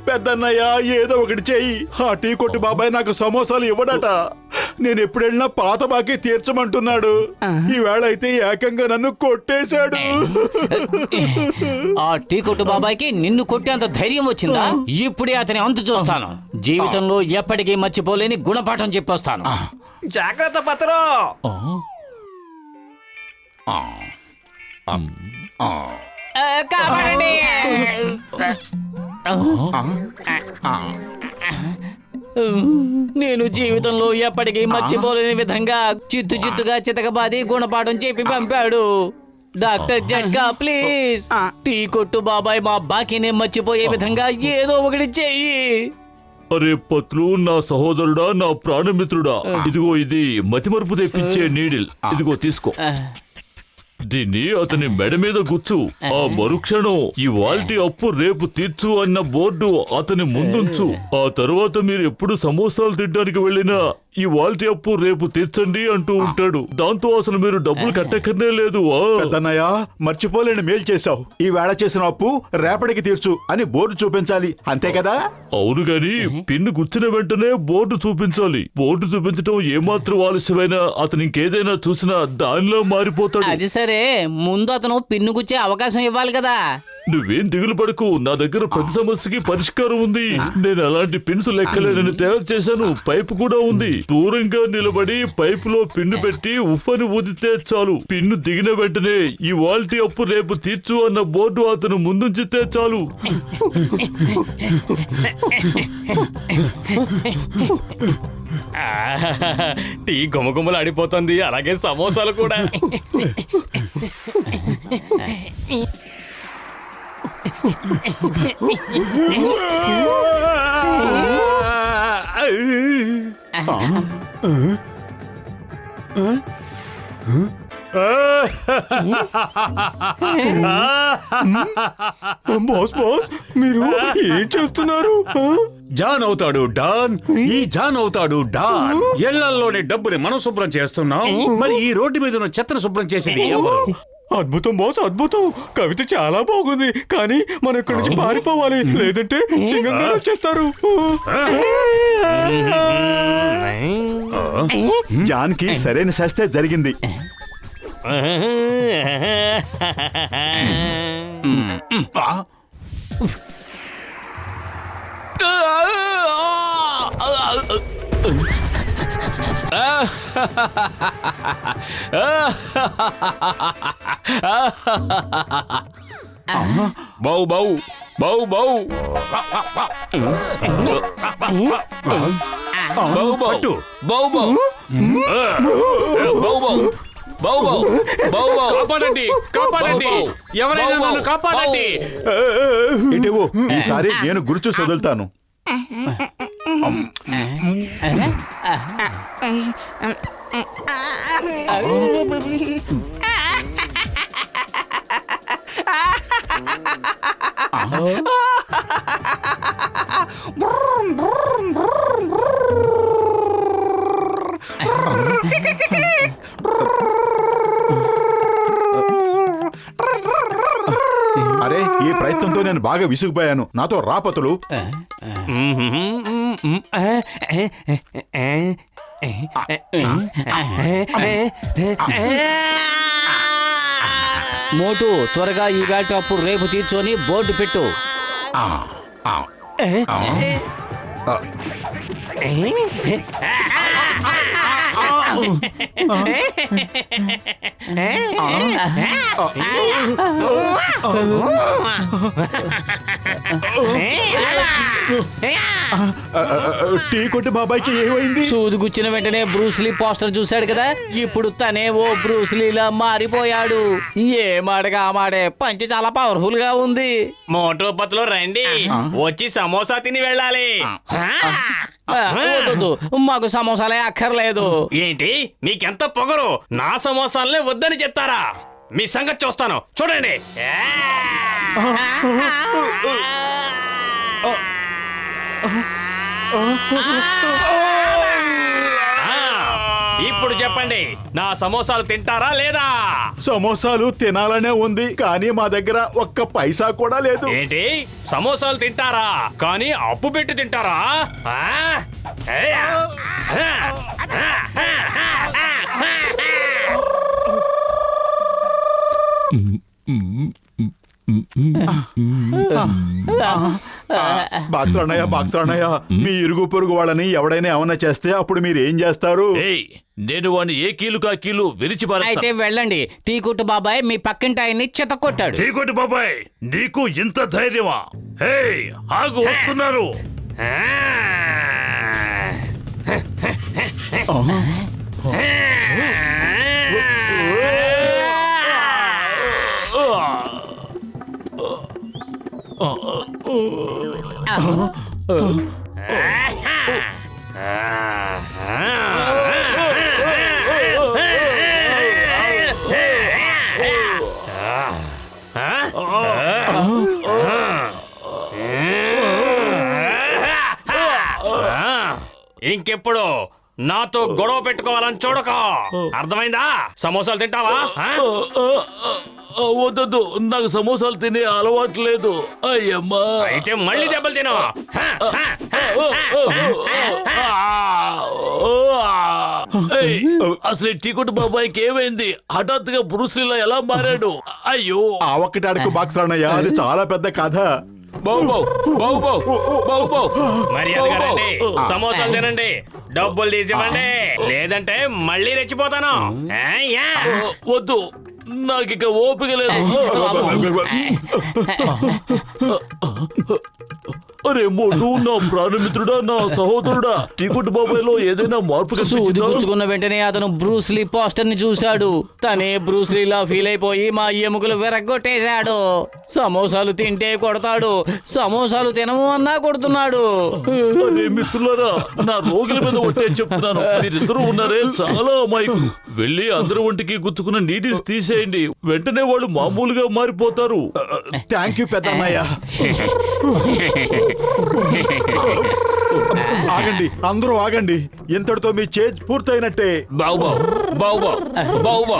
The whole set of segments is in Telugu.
పెద్దన్నయ్య ఏదో ఒకటి చెయ్యి. ఆ టీ కొట్టు బాబాయ్ నాకు సమోసాలు ఇవ్వడట. నేను ఎప్పుడెళ్ళినా పాత బాకీ తీర్చమంటున్నాడు. ఈవేళ అయితే ఏకంగా నన్ను కొట్టేశాడు. ఆ టీ కొట్టు బాబాయ్కి నిన్ను కొట్టేంత ధైర్యం వచ్చిందా? ఇప్పుడే అతని అంతు చూస్తాను. జీవితంలో ఎప్పటికీ మర్చిపోలేని గుణపాఠం చెప్పొస్తాను. జాగ్రత్త పత్రం. కాపాడండి. నేను జీవితంలో ఎప్పటికీ మర్చిపోలేని విధంగా చిత్తుగా చితకబాది గుణపాఠం చెప్పి పంపాడు. డాక్టర్ జట్కా ప్లీజ్, టీ కొట్టు బాబాయ్ మా బాకీని మర్చిపోయే విధంగా ఏదో ఒకటి చెయ్యి. అరే పత్రు, నా సహోదరుడా, నా ప్రాణమిత్రుడా, ఇదిగో ఇది మతిమరుపు తెప్పించే నీడిల్. ఇదిగో తీసుకో. దీన్ని అతని మెడ మీద గుచ్చు. ఆ మరుక్షణం ఇవాల్టి అప్పు రేపు తీర్చు అన్న బోర్డు అతని ముందుంచు. ఆ తర్వాత మీరు ఎప్పుడు సమోసాలు తినడానికి వెళ్ళినా ఇవాల్టి అప్పు రేపు తీర్చండి అంటూ ఉంటాడు. దాంతో అసలు మీరు డబ్బులు కట్టకనే లేదు. పెద్దన్నయ్య, మర్చిపోలేని మేలు చేశావు. ఈ వేళ చేసిన అప్పు రేపటికి తీర్చు అని బోర్డు చూపించాలి, అంతే కదా? అవును గాని పిన్ను గుచ్చిన వెంటనే బోర్డు చూపించాలి. బోర్డు చూపించడం ఏమాత్రం ఆలస్యమైనా అతను ఇంకేదైనా చూసినా దానిలో మారిపోతాడు. అది సరే, ముందు అతను పిన్ను గుచ్చే అవకాశం ఇవ్వాలి కదా. నువ్వేం దిగులు పడకు, నా దగ్గర ప్రతి సమస్యకి పరిష్కారం ఉంది. నేను అలాంటి పిన్స్ లెక్కలేనని తయారు చేశాను. పైపు కూడా ఉంది. దూరంగా నిలబడి పైపులో పిన్ను పెట్టి ఉఫ్ఫని ఊదితే చాలు. పిన్ను దిగిన వెంటనే ఈ వాల్టీ అప్పు రేపు తీర్చు అన్న బోర్డు అతను ముందుంచితే చాలు. టీ గుమగుమలు ఆడిపోతుంది, అలాగే సమోసాలు కూడా. బాస్ బాస్, మీరు ఏం చేస్తున్నారు? జాన్ అవుతాడు డాన్, ఈ జాన్ అవుతాడు డాన్. ఇళ్లలోని డబ్బుని మనం శుభ్రం చేస్తున్నాం, మరి ఈ రోడ్డు మీద ఉన్న చెత్తను శుభ్రం చేసేది ఎవరు? అద్భుతం బాస్, అద్భుతం. కవిత చాలా బాగుంది, కానీ మనం ఇక్కడి నుంచి పారిపోవాలి, లేదంటే సింగంగా వచ్చేస్తారు. జాన్కి సరైన శాస్తే జరిగింది. బౌ బౌ బౌ బౌ బౌ బౌ బౌ బౌ బౌ బౌ బౌ బౌ బౌ బౌ. కాపాడండి, కాపాడండి, ఎవరైనా నన్ను కాపాడండి. ఇటువు, ఈసారి నేను గుర్చు వదులుతాను. అరే, ఈ ప్రయత్నంతో నేను బాగా విసిగిపోయాను. నాతో రాపతులు. మోటు, త్వరగా ఈ వేట అప్పు రేపు తీర్చుని బోర్డు పెట్టు. టీ కొట్టు బాబాయ్కి ఏమైంది? సూది గుచ్చిన వెంటనే బ్రూస్లీ పోస్టర్ చూశాడు కదా, ఇప్పుడు తనే ఓ బ్రూస్లీలా మారిపోయాడు. ఏ మాటగా ఆ మాటే, పంచి చాలా పవర్ఫుల్ గా ఉంది. మోటో పత్తులో రండి, వచ్చి సమోసా తిని వెళ్ళాలి. వద్దు, మాకు సమోసాలే అక్కర్లేదు. ఏంటి మీకెంత పొగరు? నా సమోసాలనే వద్దని చెప్తారా? మీ సంగతి చూస్తాను, చూడండి. ఇప్పుడు చెప్పండి, నా సమోసాలు తింటారా లేదా? సమోసాలు తినాలనే ఉంది, కానీ మా దగ్గర ఒక్క పైసా కూడా లేదు. ఏంటి సమోసాలు తింటారా కానీ అప్పు పెట్టి తింటారా? ఆ? ఏయ్! బాక్సర్ అన్నయ్య, మీ ఇరుగు పొరుగు వాళ్ళని ఎవడైనా ఏమన్నా చేస్తే అప్పుడు మీరు ఏం చేస్తారు? ఏయ్, నేను వాడిని ఏ కీలుకా కీలు విరిచి అయితే పారేస్తాను. వెళ్ళండి, టీ కొట్టు బాబాయ్ మీ పక్కింటి ఆయన్ని చితకొట్టాడు. ఢీకొట్టు బాబాయ్, నీకు ఇంత ధైర్యమా? హే, ఆగు, వస్తున్నారు. ఇంకెప్పుడు నాతో గొడవ పెట్టుకోవాలని చూడక, అర్థమైందా? సమోసాలు తింటావా? వద్దొద్దు, నాకు సమోసాలు తినే అలవాటు లేదు. అయ్యమ్మా, అయితే మళ్ళీ దెబ్బలు తిను. ఏయ్, అసలు టీ కొట్టు బాబాయ్కి ఏమైంది? హఠాత్తుగా బ్రూస్లీలా ఎలా మారాడు? అయ్యో, ఆ ఒక్కటి అడుగు బాక్సర్ అన్నయ్య, అది చాలా పెద్ద కథ. మర్యాదగా రండి, సమోసాలు తినండి, డబ్బులు తీసివ్వండి, లేదంటే మళ్ళీ రెచ్చిపోతాను. వద్దు, నాకిక ఓపిక లేదు. అరే మోటు, నా ప్రాణమిత్రుడా, నా సహోదరుడా, టీ కొట్టు బాబాయ్లో ఏదైనా మార్పు సూది కనిపించిందా? గుచ్చుకున్న వెంటనే అతను బ్రూస్లీ పోస్టర్ ని చూశాడు. తనే బ్రూస్లీలా ఫీల్ అయిపోయి మా ఎముకలు విరగ్గొట్టేశాడు. సమోసాలు తింటే కొడతాడు, సమోసాలు తినము అన్నా కొడుతున్నాడు. అరే మిత్రులారా, నా రోగుల మీద ఒట్టే చెప్తున్నాను, మీరిద్దరూ ఉన్నారే చాలా అమాయకులు. వెళ్ళి అందరి ఒంటికి గుచ్చుకున్న నీటిని తీసేయండి, వెంటనే వాళ్ళు మామూలుగా మారిపోతారు. థ్యాంక్ యూ పెద్ద అన్నయ్య. ఆగండి, అందరూ ఆగండి, ఇంతటితో మీ చేజ్ పూర్తయినట్టే. బావుబా, బావుబా, బావుబా.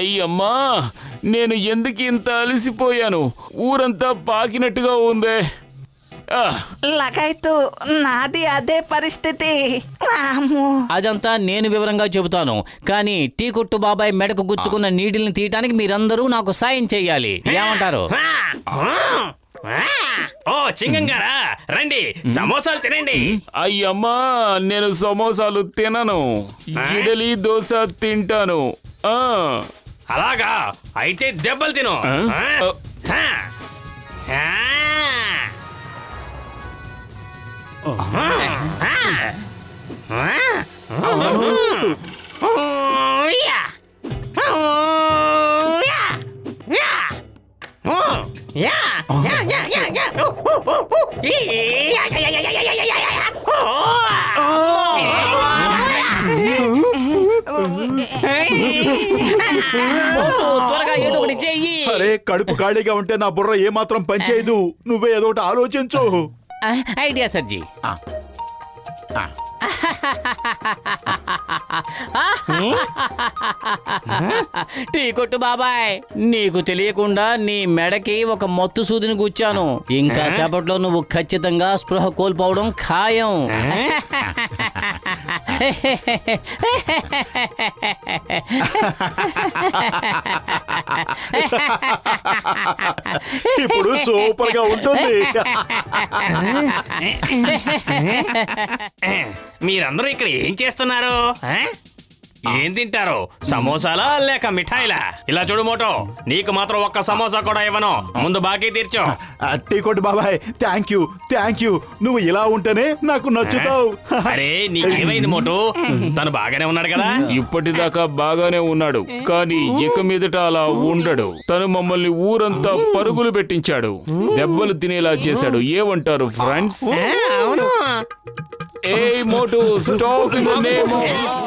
అయ్యమ్మా, నేను ఎందుకు ఇంత అలసిపోయాను? ఊరంతా పాకినట్టుగా ఉందే. లగాయతు నాది అదే పరిస్థితి. అమ్మో. అదంతా నేను వివరంగా చెబుతాను, కానీ టీ కొట్టు బాబాయ్ మెడకు గుచ్చుకున్న నీడిల్ని తీయటానికి మీరందరూ నాకు సాయం చెయ్యాలి. ఏమంటారు? ఓ చింగం గారా, రండి, సమోసాలు తినండి. అయ్యమ్మా, నేను సమోసాలు తినను, ఇడ్లీ దోశ తింటాను. అలాగా, అయితే దెబ్బలు తిను. త్వరగా ఏదో ఒకటి చెయ్యి. అరే, కడుపు ఖాళీగా ఉంటే నా బుర్ర ఏమాత్రం పనిచేయదు. నువ్వే ఏదో ఒకటి ఆలోచించు. ఐడియా సర్జీ. టీ కొట్టు బాబాయ్, నీకు తెలియకుండా నీ మెడకి ఒక మత్తు సూదిని గుచ్చాను. ఇంకా సేపట్లో నువ్వు ఖచ్చితంగా స్పృహ కోల్పోవడం ఖాయం. ఇప్పుడు సూపర్ గా ఉంటుంది. మీరందరూ ఇక్కడ ఏం చేస్తున్నారు? ఏం తింటారు? సమోసాలా లేక మిఠాయిలా? ఇలా చూడు మోటో, నీకు మాత్రం ఒక్క సమోసా కూడా ఇవ్వను. ముందు బాకీ తీర్చు. టీ కొట్టు బాబాయ్, థ్యాంక్ యూ. నువ్వు ఇలా ఉంటేనే నాకు నచ్చుతావు. అరే నీకేమైంది మోటో? తను బాగానే ఉన్నాడు కదా? ఇప్పటిదాకా బాగానే ఉన్నాడు, కానీ ఇక మీదట అలా ఉండడు. తను మమ్మల్ని ఊరంతా పరుగులు పెట్టించాడు, దెబ్బలు తినేలా చేశాడు. ఏమంటారు ఫ్రెండ్స్? అవును. ఏ మోటు, stop in the name of